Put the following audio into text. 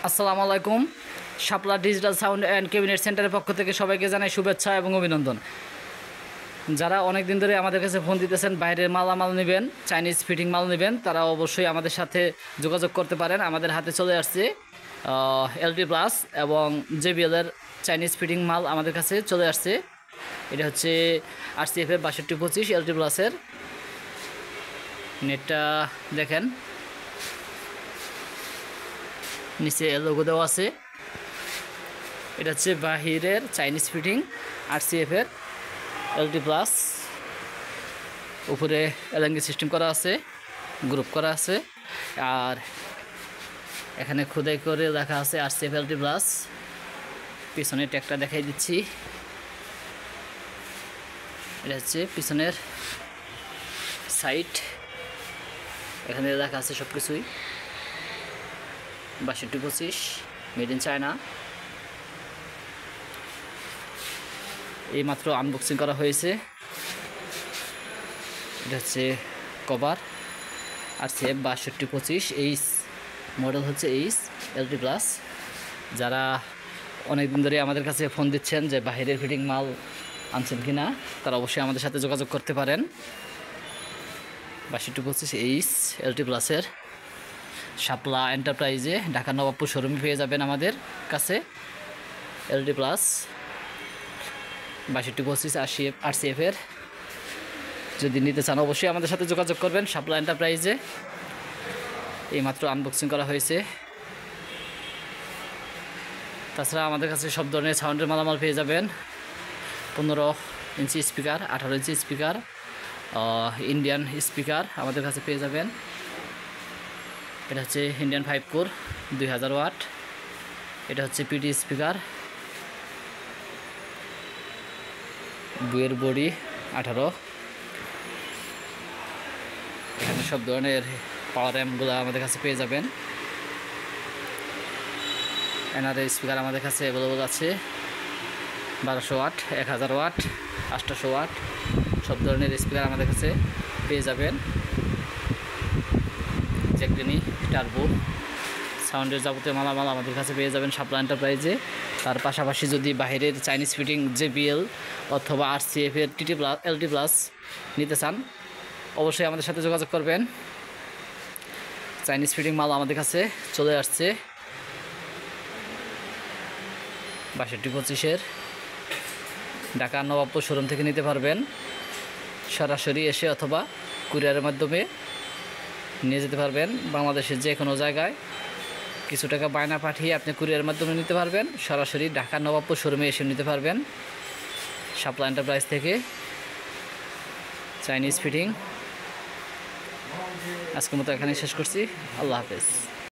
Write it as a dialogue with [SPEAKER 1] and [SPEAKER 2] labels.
[SPEAKER 1] আসসালামু আলাইকুম। শাপলা digital sound and cabinet সেন্টারের পক্ষ থেকে সবাইকে জানাই শুভেচ্ছা এবং অভিনন্দন। যারা অনেক দিন ধরে আমাদের কাছে ফোন দিতেছেন, বাইরের মালামাল নেবেন, চাইনিজ ফিটিং মাল নেবেন, তারা অবশ্যই আমাদের সাথে যোগাযোগ করতে পারেন। আমাদের হাতে চলে আসছে এলটি প্লাস এবং জেবিএলের চাইনিজ ফিটিং মাল আমাদের কাছে চলে আসছে। এটা হচ্ছে RCF-এর 6225 এলটি প্লাসের নেটটা দেখেন, নিচে লোগো দেওয়া আছে। এটা হচ্ছে বাহিরের চাইনিজ ফিটিং RCF-এর এলটি প্লাস। উপরে এলএনজি সিস্টেম করা আছে, গ্রুপ করা আছে, আর এখানে খোদাই করে লেখা আছে RCF এলটি প্লাস। পিছনের ট্যাগটা দেখাই দিচ্ছি। এটা হচ্ছে পিছনের সাইড, এখানে লেখা আছে সব কিছুই। 6225 মেড ইন চায়না। এইমাত্র আনবক্সিং করা হয়েছে। এটা হচ্ছে কভার RCF 6225 এইচ মডেল হচ্ছে এইচ এলটি প্লাস। যারা অনেক দিন ধরে আমাদের কাছে ফোন দিচ্ছেন যে বাহিরের ফিটিং মাল আনছেন কিনা, তারা অবশ্যই আমাদের সাথে যোগাযোগ করতে পারেন। 6225 এইচ এলটি প্লাসের শাপলা এন্টারপ্রাইজে ঢাকা নবাবপুর শোরুমে পেয়ে যাবেন আমাদের কাছে এলটি প্লাস 6225 RCF-এর। যদি নিতে চান অবশ্যই আমাদের সাথে যোগাযোগ করবেন শাপলা এন্টারপ্রাইজে। এইমাত্র আনবক্সিং করা হয়েছে। তাছাড়া আমাদের কাছে সব ধরনের সাউন্ডের মালামাল পেয়ে যাবেন। 15 inch speaker, 18 inch speaker, Indian speaker আমাদের কাছে পেয়ে যাবেন। এটা হচ্ছে ইন্ডিয়ান 5 কোর 2000 ওয়াট। এটা হচ্ছে পিটি স্পিকার, বুয়ের বডি 18। এখানে সব ধরনের পাওয়ার অ্যাম্পগুলো আমাদের কাছে পেয়ে যাবেন। এনআরএ স্পিকার আমাদের কাছে অ্যাভেলেবল আছে 1200 ওয়াট, 1000 ওয়াট, 800 ওয়াট, সব ধরনের স্পিকার আমাদের কাছে পেয়ে যাবেন। জ্যাকডেনি, টার্বো, সাউন্ডের যাবতীয় মালামাল আমাদের কাছে পেয়ে যাবেন শাপলা এন্টারপ্রাইজে। তার পাশাপাশি যদি বাইরের চাইনিজ ফিটিং JBL অথবা RCF-এর TT প্লাস LT প্লাস নিতে চান অবশ্যই আমাদের সাথে যোগাযোগ করবেন। চাইনিজ ফিটিং মাল আমাদের কাছে চলে আসছে 6225-এর। ঢাকা নবাবপুর শোরুম থেকে নিতে পারবেন, সরাসরি এসে অথবা কুরিয়ারের মাধ্যমে নিয়ে যেতে পারবেন। বাংলাদেশের যে কোনো জায়গায় কিছু টাকা বায়না পাঠিয়ে আপনি কুরিয়ারের মাধ্যমে নিতে পারবেন, সরাসরি ঢাকা নবাবপুর শোরুমে এসে নিতে পারবেন শাপলা এন্টারপ্রাইজ থেকে চাইনিজ ফিটিং। আজকের মতো এখানে শেষ করছি। আল্লাহ হাফেজ।